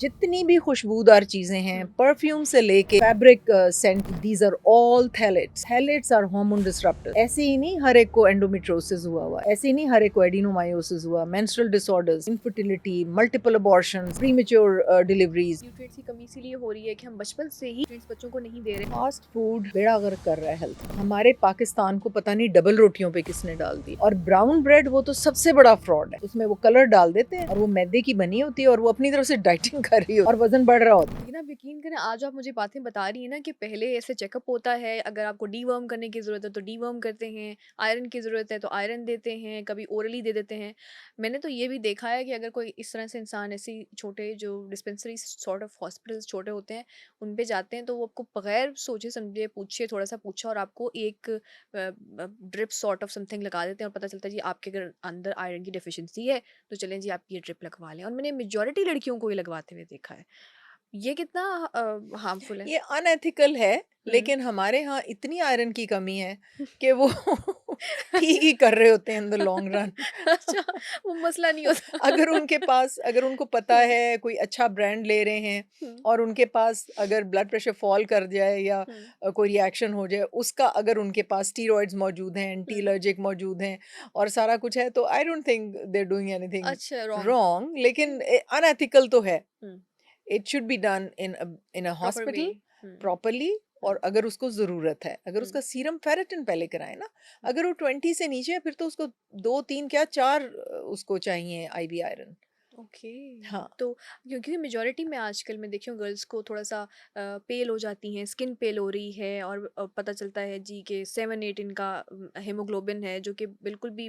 जितनी भी खुशबूदार चीजें हैं, हम्म, परफ्यूम से लेके fabric scent, these are all phthalates. Phthalates are hormone disruptors. ऐसे ही नहीं हर एक को एंडोमेट्रोसिस हुआ, ऐसे ही नहीं हर एक को एडिनोमायोसिस हुआ, menstrual disorders, infertility, multiple abortions, premature deliveries. Nutrients की कमी इसीलिए हो रही है कि हम बचपन से ही न्यूट्रिएंट्स बच्चों को नहीं दे रहे। फास्ट फूड बेड़ा गर्क कर रहा है हेल्थ। हमारे पाकिस्तान को पता नहीं डबल रोटियों पे किसने डाल दी। और ब्राउन ब्रेड वो तो सबसे बड़ा फ्रॉड है। उसमें वो कलर डाल देते हैं और वो मैदे की बनी होती है और वो अपनी तरफ से डाइटिंग कर रही है और वजन बढ़ रहा होता है। लेकिन आप यकीन करें, आज आप मुझे बातें बता रही हैं ना कि पहले ऐसे चेकअप होता है, अगर आपको डीवर्म करने की ज़रूरत है तो डीवर्म करते हैं, आयरन की ज़रूरत है तो आयरन देते हैं, कभी ओरली दे देते हैं। मैंने तो ये भी देखा है कि अगर कोई इस तरह से इंसान ऐसी छोटे जो डिस्पेंसरी सॉर्ट ऑफ हॉस्पिटल्स छोटे होते हैं, उन पे जाते हैं तो वो आपको बगैर सोचे समझे पूछे, थोड़ा सा पूछा और आपको एक ड्रिप सॉर्ट ऑफ समथिंग लगा देते हैं और पता चलता है जी आपके अगर अंदर आयरन की डिफिशिएंसी है तो चलें जी आप ये ड्रिप लगवा लें। और मैंने मेजॉरिटी लड़कियों को ये लगवाते हुए देखा है। ये कितना हार्मफुल है? ये अनएथिकल है, हुँ। लेकिन हमारे यहाँ इतनी आयरन की कमी है कि वो ठीक ही कर रहे होते हैं इन द लॉन्ग रन। अच्छा, वो मसला नहीं होता। अगर उनको पता हुँ, है कोई अच्छा ब्रांड ले रहे हैं हुँ, और उनके पास अगर ब्लड प्रेशर फॉल कर जाए या हुँ, कोई रिएक्शन हो जाए उसका, अगर उनके पास स्टीरॉइड्स मौजूद हैं, एंटी हुँ। एलर्जिक मौजूद हैं और सारा कुछ है, तो I don't think they are doing anything अच्छा, रॉन्ग। रॉन्ग, लेकिन हुँ, अनएथिकल तो है। हुँ, it should be done in a proper way. Hospital हुँ, प्रॉपरली। और हुँ, अगर उसको ज़रूरत है, अगर हुँ, उसका सीरम फेरेटिन पहले कराएँ ना। हुँ। अगर वो 20 से नीचे है फिर तो उसको 2, 3 क्या 4 उसको चाहिए आईवी आयरन। ओके। हाँ। तो क्योंकि मेजॉरिटी में आजकल मैं देखी हूँ गर्ल्स को थोड़ा-सा पेल हो जाती हैं, स्किन पेल हो रही है और पता चलता है जी कि 7-8 इनका हीमोग्लोबिन है, जो कि बिल्कुल भी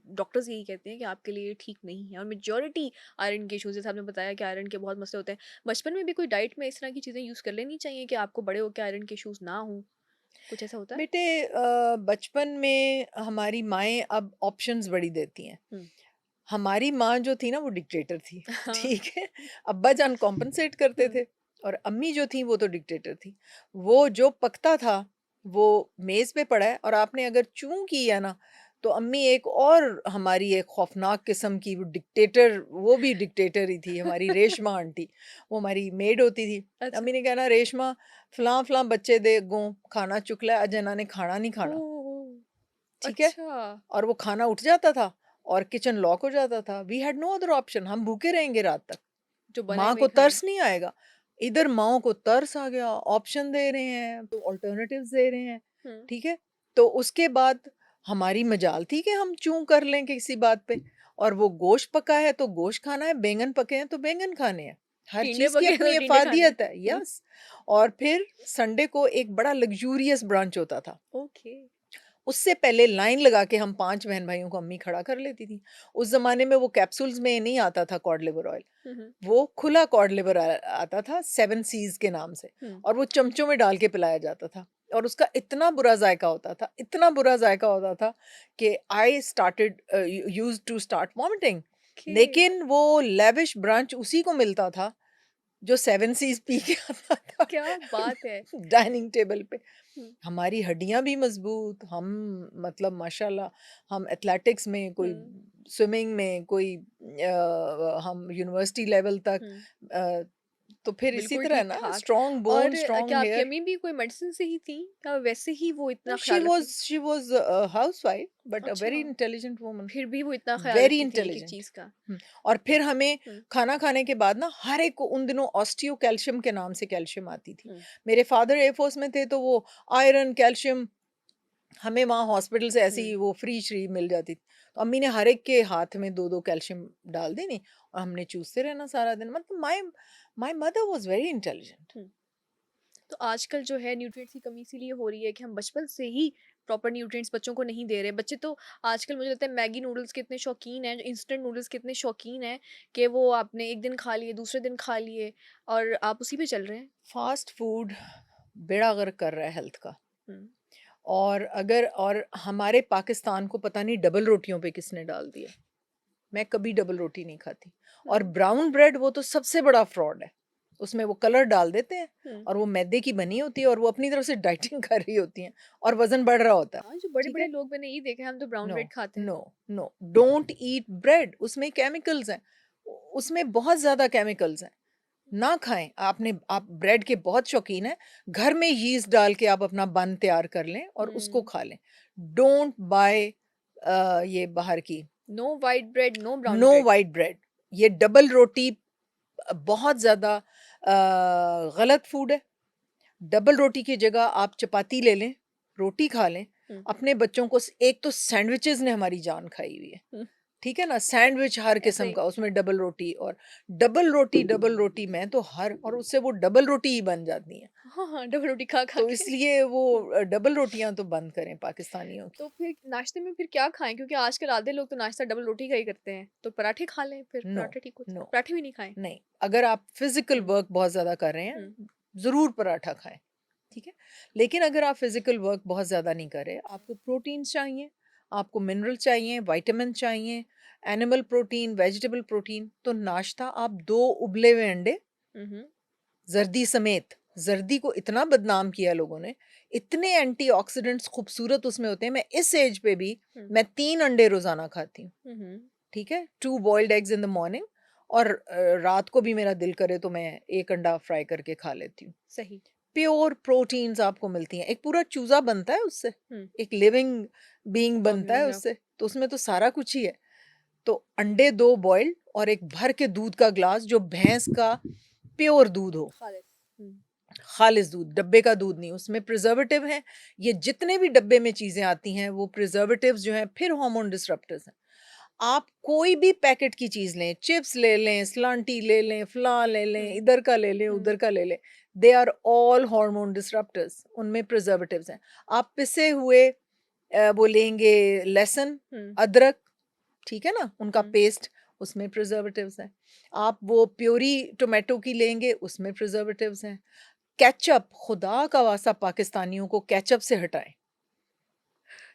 डॉक्टर्स यही कहते हैं कि आपके लिए ठीक नहीं है। और मेजॉरिटी आयरन के इश्यूज़, जैसे आपने बताया कि आयरन के बहुत मसले होते हैं। बचपन में भी कोई डाइट में इस तरह की चीज़ें यूज़ कर लेनी चाहिए कि आपको बड़े होके आयरन के इश्यूज़ ना हों? कुछ ऐसा होता है? बेटे, बचपन में हमारी माएँ अब ऑप्शंस बड़ी देती हैं। हुँ। हमारी माँ जो थी ना वो डिक्टेटर थी, हाँ। ठीक है? अब्बा जान कॉम्पेंसेट करते हुँ, थे और अम्मी जो थी वो तो डिक्टेटर थी। वो जो पकता था वो मेज़ पे पड़ा है और आपने अगर चूँ किया ना तो अम्मी एक और हमारी एक खौफनाक किस्म की वो डिक्टेटर, वो भी डिक्टेटर ही थी, हमारी रेशमा आंटी। वो हमारी मेड होती थी। अच्छा। अम्मी ने कहना, रेशमा फलां-फलां बच्चे दे अग्गों खाना चुकला अज इन्हां ने खाना नहीं खाना, ओह! ओह! ठीक है? अच्छा। और वो खाना उठ जाता था और किचन लॉक हो जाता था। We had no other option, हम भूखे रहेंगे रात तक। जो बना है माँ वही को खाएँ। तरस नहीं आएगा। इधर माँओं को तरस आ गया, ऑप्शन दे रहे हैं, तो अल्टरनेटिव्स दे रहे हैं, हुँ। ठीक है? तो उसके बाद हमारी मजाल थी कि हम चूँ कर लें किसी बात पे। और वो गोश्त पका है तो गोश्त खाना है, बैंगन पके हैं तो बैंगन खाने हैं। हर टींडे चीज़ की पके हैं अपनी तो टींडे खाने हैं। इफ़ादियत है, हुँ। यस। और फिर संडे को एक बड़ा लग्ज़ूरियस ब्रंच होता था। ओके। उससे पहले लाइन लगा के हम 5 बहन-भाइयों को अम्मी खड़ा कर लेती थी। उस ज़माने में वो कैप्सूल्स में नहीं आता था कॉड लिवर ऑयल, हुँ, हुँ, वो खुला कॉड लिवर आता था 7 सीज़ के नाम से। हुँ। और वो चमचों में डाल के पिलाया जाता था और उसका इतना बुरा ज़ायका होता था, इतना बुरा ज़ायका होता था कि I started used to start vomiting. Okay. लेकिन वो लेविश ब्रंच उसी को मिलता था जो 7 सीज़ पी के आता था क्या बात है! डाइनिंग टेबल पे। हुँ, हमारी हड्डियाँ भी मज़बूत, हम मतलब माशाल्लाह, हम एथलेटिक्स में, कोई हुँ, स्विमिंग में, कोई हम यूनिवर्सिटी लेवल तक, हुँ। अ, तो फिर इसी बिल्कुल तरह ना ठीक-ठाक। स्ट्रॉन्ग और बोन, क्या स्ट्रॉन्ग आपकी हेयर। अम्मी भी कोई मेडिसिन से ही थीं या वैसे ही वो नो, इतना शी ख़्याल रखती वाज़ थीं? She was a, housewife but a very अच्छा, इंटेलिजेंट वुमन, फिर भी वो इतना ख़्याल वेरी रखती थीं एक-एक इंटेलिजेंट। चीज़ का। हुँ, और फिर हमें हुँ, खाना खाने के बाद ना हर एक को उन दिनों ऑस्टियो कैल्शियम के नाम से कैल्शियम आती थी। हुँ, मेरे फादर एयर फोर्स में थे तो वो आयरन, कैल्शियम हमें वहाँ हॉस्पिटल से ऐसे ही हुँ, वो फ्री मिल जाती थी। तो अम्मी ने हर एक के हाथ में 2-2 कैल्शियम डाल देनी और हमने चूसते रहना सारा दिन। मतलब my my mother was very intelligent. हुँ। तो आजकल जो है न्यूट्रिएंट्स की कमी इसीलिए हो रही है कि हम बचपन से ही प्रॉपर न्यूट्रिएंट्स बच्चों को नहीं दे रहे। बच्चे तो आजकल मुझे लगता है मैगी नूडल्स के इतने शौकीन हैं, इंस्टेंट नूडल्स के इतने शौकीन हैं कि वो आपने एक दिन खा लिए, दूसरे दिन खा लिए और आप उसी पे चल रहे हैं। फ़ास्ट फूड बेड़ा गर्क कर रहा है हेल्थ का। हुँ, और हमारे पाकिस्तान को पता नहीं डबल रोटियों पे किसने डाल दिया। मैं कभी डबल रोटी नहीं खाती। और हुँ, ब्राउन ब्रेड वो तो सबसे बड़ा फ्रॉड है। उसमें वो कलर डाल देते हैं हुँ। और वो मैदे की बनी होती है और वो अपनी तरफ से डाइटिंग कर रही होती हैं और वज़न बढ़ रहा होता है। हाँ, जो ठीक बड़े-बड़े है? लोग मैंने यही देखा है, हम तो ब्राउन नो, ब्रेड खाते हैं। No, no, don't eat bread, उसमें केमिकल्स हैं। उसमें बहुत ज़्यादा केमिकल्स हैं। ना खाएँ। आप ब्रेड के बहुत शौकीन हैं, घर में यीस्ट डाल के आप अपना बन तैयार कर लें और उसको हुँ। खा लें। डोंट बाय ये बाहर की, no white bread, no brown no bread. White bread. ये डबल रोटी बहुत ज़्यादा गलत फूड है। डबल रोटी की जगह आप चपाती ले लें, रोटी खा लें। हुँ, अपने बच्चों को एक तो सैंडविचेज़ ने हमारी जान खाई हुई है। हुँ, ठीक है ना? सैंडविच हर ऐसे किस्म ही। का, उसमें डबल रोटी मैं तो हर और उससे वो डबल रोटी ही बन जाती हैं। हाँ, हाँ, डबल रोटी खा-खा तो के। इसलिए वो हुँ, डबल रोटियाँ तो बंद करें पाकिस्तानियों की। तो फिर नाश्ते में फिर क्या खाएँ? क्योंकि आजकल आधे लोग तो नाश्ता डबल रोटी का ही करते हैं, तो पराठे खा लें फिर, नो, पराठे ठीक होते नो, हैं। पराठे भी नहीं खाएँ? नहीं। अगर आप फिज़िकल हुँ, वर्क बहुत ज़्यादा कर रहे हुँ, हैं, ज़रूर पराठा खाएँ, ठीक है? लेकिन अगर आप फिज़िकल वर्क बहुत ज़्यादा नहीं कर रहे, आपको प्रोटीन्स चाहिए, आपको मिनरल चाहिए, विटामिन चाहिए, एनिमल प्रोटीन, वेजिटेबल प्रोटीन, तो नाश्ता आप 2 उबले हुए अंडे हुँ, हुँ, ज़र्दी समेत, ज़र्दी को इतना बदनाम किया लोगों ने, इतने एंटीऑक्सीडेंट्स खूबसूरत उसमें होते हैं, मैं इस एज पे भी हुँ, मैं 3 अंडे रोज़ाना खाती हूँ, हुँ, हुँ, ठीक है? 2 boiled eggs in the morning और रात को भी मेरा दिल करे तो मैं 1 अंडा फ्राई करके खा लेती हूँ। सही। प्योर प्रोटीन्स आपको मिलती हैं, एक पूरा चूज़ा बनता है उससे, हुँ, एक लिविंग बीइंग बनता है ऑर्गेनिज़्म या उससे, तो उसमें तो सारा कुछ ही है। तो अंडे 2 बॉइल्ड और एक भर के दूध का ग्लास जो भैंस का प्योर दूध हो। खालिस। हुँ, खालिस दूध, डब्बे का दूध नहीं, उसमें प्रिज़र्वेटिव हैं, ये जितने भी डब्बे में चीज़ें आती हैं, वो प्रिज़र्वेटिव्स जो हैं, फिर हार्मोन डिसरप्टर्स हैं। आप कोई भी पैकेट की चीज़ लें, चिप्स ले लें, स्लांटी ले लें, फलां ले लें, हुँ, इधर का ले लें, हुँ, उधर का ले लें, दे आर ऑल हार्मोन डिसरप्टर्स, उनमें प्रिज़र्वेटिव्स हैं। आप पिसे हुए वो लेंगे लहसुन, हुँ, अदरक, ठीक है ना? उनका हुँ। पेस्ट, उसमें प्रिज़र्वेटिव्स हैं। आप वो प्यूरी टोमेटो की लेंगे, उसमें प्रिज़र्वेटिव्स हैं। केचअप, खुदा का वास्ता पाकिस्तानियों को केचअप से हटाएँ।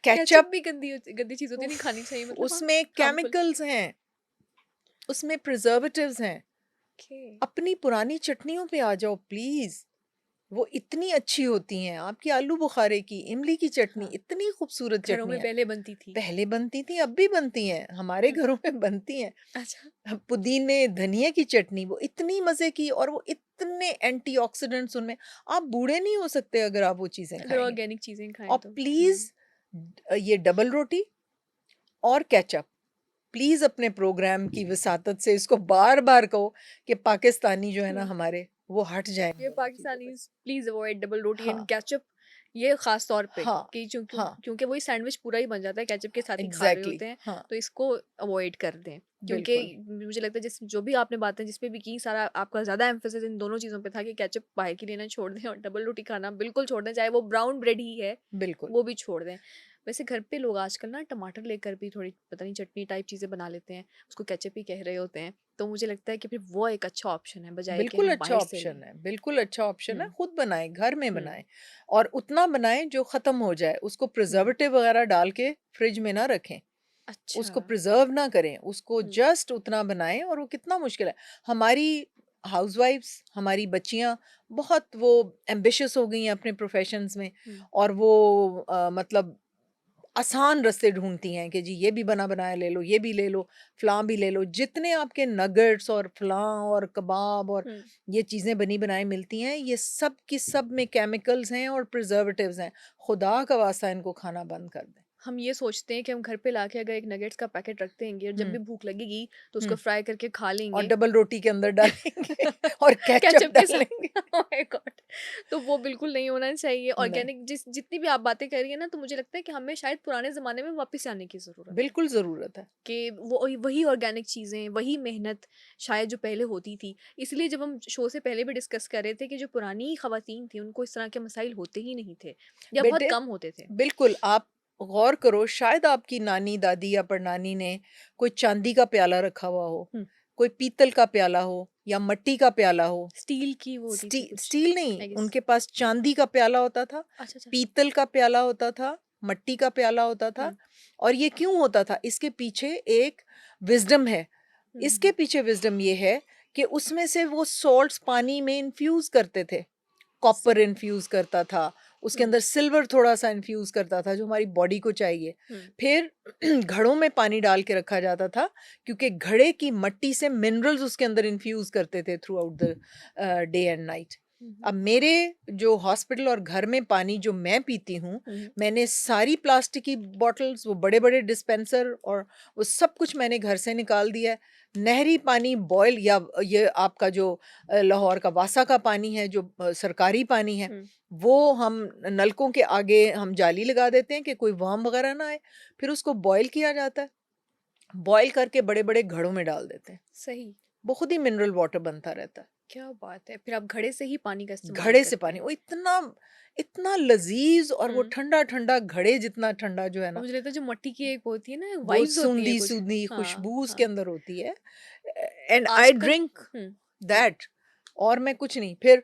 केचअप केचअप भी गंदी चीज़ होती है, नहीं खानी चाहिए उफ़! मतलब हाँ, उसमें हार्मफुल। केमिकल्स हैं, उसमें प्रिज़र्वेटिव्स हैं। ओके। अपनी पुरानी चटनियों पे आ जाओ प्लीज़, वो इतनी अच्छी होती हैं। आपकी आलू बुखारे की, इमली की चटनी, हाँ, इतनी खूबसूरत घरों चटनी में है। पहले बनती थी। पहले बनती थी, अब भी बनती हैं, हमारे हुँ, घरों में बनती हैं। अच्छा। पुदीने, धनिये की चटनी, वो इतनी मज़े की और वो इतने एंटीऑक्सीडेंट्स उनमें, आप बूढ़े नहीं हो सकते अगर आप वो चीज़ें अगर खाएँगे। ऑर्गेनिक चीज़ें खाएँ और तो। हुँ, प्लीज़ ये डबल रोटी और केचअप, प्लीज़ अपने प्रोग्राम की वसातत से इसको बार-बार कहो कि पाकिस्तानी जो है ना हुँ। हमारे, वो हट जाएँ इन ये दोनों चीज़ों पे। Pakistanis please avoid double roti and हाँ, केचअप, ये ख़ास तौर पे हाँ, कि हाँ, क्योंकि वही सैंडविच पूरा ही बन जाता है, केचअप के साथ ही खा रहे एग्ज़ैक्टली होते हैं, हाँ, तो इसको अवॉइड कर दें। क्योंकि बिल्कुल, मुझे लगता है जिस जो भी आपने बातें जिस पे भी की, सारा आपका ज़्यादा एम्फेसिस इन दोनों चीज़ों पे था कि केचअप बाहर की लेना छोड़ दें और डबल रोटी खाना बिल्कुल छोड़ दें, चाहे वो ब्राउन ब्रेड ही है, बिल्कुल। वो भी छोड़ दें। वैसे घर पे लोग आजकल ना टमाटर लेकर भी थोड़ी पता नहीं चटनी टाइप चीज़ें बना लेते हैं, उसको केचअप ही कह रहे होते हैं, तो मुझे लगता है कि फिर वो एक अच्छा ऑप्शन है, बजाए कि बिल्कुल हम अच्छा बाहर से लें। ऑप्शन है, बिल्कुल अच्छा ऑप्शन है, हुँ, खुद बनाएँ, घर में हुँ, बनाएँ और उतना बनाएँ जो ख़त्म हो जाए, उसको हुँ। प्रिज़र्वेटिव वग़ैरह डाल के फ्रिज में ना रखें, अच्छा। उसको प्रिज़र्व ना करें, उसको हुँ, जस्ट उतना बनाएँ और वो कितना मुश्किल है। हमारी हाउसवाइफ्स, हमारी बच्चियाँ बहुत वो एम्बिशियस हो गई हैं अपने प्रोफ़ेशंस में हुँ। और वो मतलब आसान रास्ते ढूँढती हैं कि जी ये भी बना-बनाया ले लो, ये भी ले लो, फ़लाँ भी ले लो। जितने आपके नगेट्स और फ़लाँ और कबाब और हुँ। ये चीज़ें बनी-बनाई मिलती हैं, ये सब की सब में केमिकल्स हैं और प्रिज़र्वेटिव्स हैं। खुदा का वास्ता इनको खाना बंद कर दें। हम ये सोचते हैं कि हम घर पे लाके अगर एक नगेट्स का पैकेट रख देंगे और जब हुँ, भी भूख लगेगी तो उसको हुँ। फ्राई करके खा और लेंगे। डबल रोटी के अंदर डालेंगे और केचअप केचअप के साथ। डालेंगे। Oh my God! तो वो बिल्कुल नहीं होना चाहिए। नहीं, ऑर्गेनिक जितनी भी आप बातें कर रही हैं ना, तो मुझे लगता है कि हमें शायद पुराने ज़माने में वापस आने की ज़रूरत है। बिल्कुल ज़रूरत है। कि वो वही ऑर्गेनिक चीज़ें, वही मेहनत शायद जो पहले होती थी। इसलिए जब हम शो से पहले भी डिस्कस कर रहे थे कि जो पुरानी ख़वातीन थी, उनको इस तरह के मसाइल होते ही नहीं थे या बहुत बेटे कम होते थे। बिल्कुल, आप गौर करो शायद आपकी नानी, दादी या परनानी ने कोई चांदी का प्याला रखा हुआ हो, हुँ। कोई पीतल का प्याला हो या मिट्टी का प्याला हो। स्टील की वो होती थी कुछ, स्टील नहीं, आई गेस। उनके पास चांदी का प्याला होता था, अच्छा, अच्छा। पीतल का प्याला होता था, मिट्टी का प्याला होता था हुँ। और ये क्यों होता था? इसके पीछे एक विज़डम है। हुँ, हुँ, इसके हुँ। पीछे विज़डम ये है कि उसमें से वो सॉल्ट्स पानी में इन्फ्यूज़ करते थे। कॉपर सही। इन्फ्यूज़ करता था, उसके हुँ, अंदर सिल्वर थोड़ा-सा इन्फ्यूज़ करता था जो हमारी बॉडी को चाहिए। हुँ, फिर घड़ों में पानी डाल के रखा जाता था क्योंकि घड़े की मट्टी से मिनरल्स उसके अंदर इन्फ्यूज़ करते थे throughout the day and night. हुँ, हुँ, अब मेरे जो हॉस्पिटल और घर में पानी जो मैं पीती हूँ, हुँ, मैंने सारी प्लास्टिक की बॉटल्स, वो बड़े-बड़े डिस्पेंसर और वो सब कुछ मैंने घर से निकाल दिया है। नहरी पानी बॉयल या ये आपका जो लाहौर का वासा का पानी है, जो सरकारी पानी है, हुँ, वो हम नलकों के आगे हम जाली लगा देते हैं कि कोई वर्म वगैरह ना आए। फिर उसको बॉयल किया जाता है। बॉयल करके बड़े-बड़े घड़ों में डाल देते हैं। सही, वो खुद ही मिनरल वाटर बनता रहता है। क्या बात है! फिर आप घड़े से ही पानी का इस्तेमाल घड़े से करते पानी हैं। वो इतना इतना लज़ीज़ और वो हुँ, ठंडा-ठंडा घड़े जितना ठंडा जो है और ना, मुझे लगता है जो मट्टी की एक होती है ना, वो वाइब्स होती हैं कुछ। सूंधी-सूंधी हाँ, खुशबू उसके हाँ। अंदर होती है। तो एंड आई आजकल ड्रिंक हुँ, जी। दैट और मैं कुछ नहीं। फिर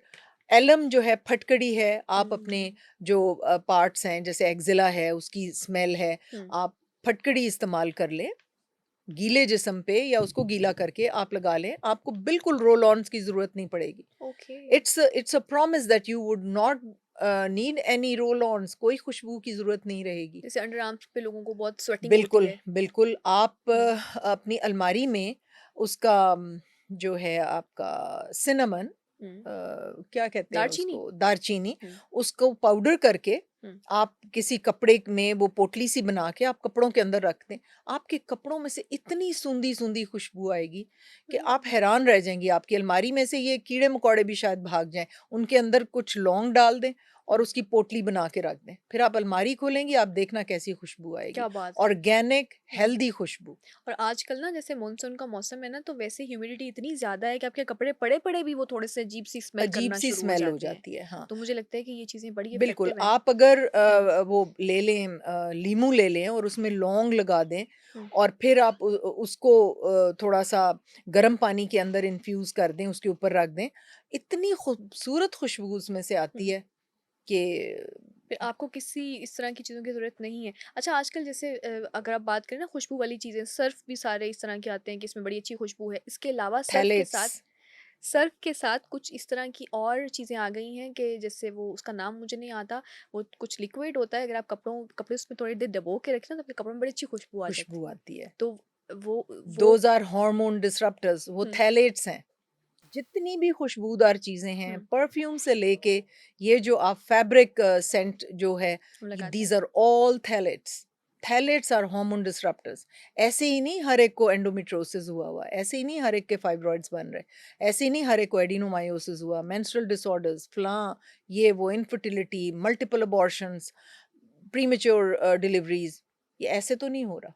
एलम जो है, फटकड़ी है, आप अपने हुँ, जो पार्ट्स हैं, जैसे एक्ज़िला है, उसकी स्मेल है, हुँ, आप फटकड़ी इस्तेमाल कर लें, गीले जिस्म पे या उसको गीला करके आप लगा लें, आपको बिल्कुल रोल ऑन्स की ज़रूरत नहीं पड़ेगी। Okay. It's a promise that you would not need any roll ons, कोई खुशबू की ज़रूरत नहीं रहेगी। जैसे अंडर आर्म्स पे लोगों को बहुत स्वेटिंग होती बिल्कुल, है। बिल्कुल, आप हुँ, अपनी अलमारी में उसका जो है आपका सिनेमन हुँ। क्या कहते हैं दालचीनी? उसको? दालचीनी, हुँ, उसको पाउडर करके हुँ, आप किसी कपड़े में वो पोटली-सी बना के आप कपड़ों के अंदर रख दें। आपके कपड़ों में से इतनी सूंधी-सूंधी खुशबू आएगी कि आप हुँ। हैरान रह जाएँगी। आपकी अलमारी में से ये कीड़े-मकोड़े भी शायद भाग जाएँ। उनके अंदर कुछ लौंग डाल दें और हुँ, उसकी पोटली बना के रख दें। फिर आप अलमारी खोलेंगी, आप देखना कैसी खुशबू आएगी। क्या बात है! ऑर्गेनिक, हुँ। हेल्दी खुशबू, और आजकल ना जैसे मानसून का मौसम है ना, तो वैसे ह्यूमिडिटी इतनी ज़्यादा है कि आपके कपड़े पड़े-पड़े भी वो थोड़े-से अजीब-सी स्मेल करना अजीब-सी शुरू हो स्मेल हो जाते हैं। जाती है। हाँ। तो मुझे लगता है कि ये चीज़ें बड़ी बिल्कुल, इफ़ेक्टिव हैं। आप अगर हुँ, वो ले लें लीमू ले लें और उसमें लौंग लगा दें हुँ, और फिर आप उसको थोड़ा-सा गर्म पानी के अंदर इन्फ्यूज़ कर दें, उसके ऊपर रख दें, इतनी खूबसूरत खुशबू उसमें से आती हुँ। है कि फिर आपको किसी इस तरह की चीज़ों की ज़रूरत नहीं है। अच्छा आजकल जैसे अगर आप बात करें ना खुशबू वाली चीज़ें, सर्फ़ भी सारे इस तरह के आते हैं कि इसमें बड़ी अच्छी खुशबू है। इसके अलावा थैलेट्स सर्फ़ के साथ कुछ इस तरह की और चीज़ें आ गई हैं कि जैसे वो उसका नाम मुझे नहीं आता, वो कुछ लिक्विड होता है, अगर आप कपड़े उसमें थोड़ी देर डुबो के रखें ना, तो आपके कपड़ों में बड़ी अच्छी खुशबू आ जाती खुशबू है। आती है। तो वो दोज़ आर हार्मोन डिसरप्टर्स, वो हुँ, थैलेट्स हैं। जितनी भी खुशबूदार चीज़ें हैं, हुँ, परफ्यूम से लेके ये जो आप फैब्रिक सेंट जो है, हम लगाते दीज़ हैं। Are all phthalates. Phthalates are hormone disruptors. ऐसे ही नहीं हर एक को एंडोमेट्रियोसिस हुआ हुआ है, ऐसे ही नहीं हर एक के फाइब्रॉइड्स बन रहे, ऐसे ही नहीं हर एक को एडिनोमायोसिस हुआ, मेंस्ट्रुअल डिसऑर्डर्स, फलाँ, ये वो infertility, multiple abortions, premature deliveries, ये ऐसे तो नहीं हो रहा।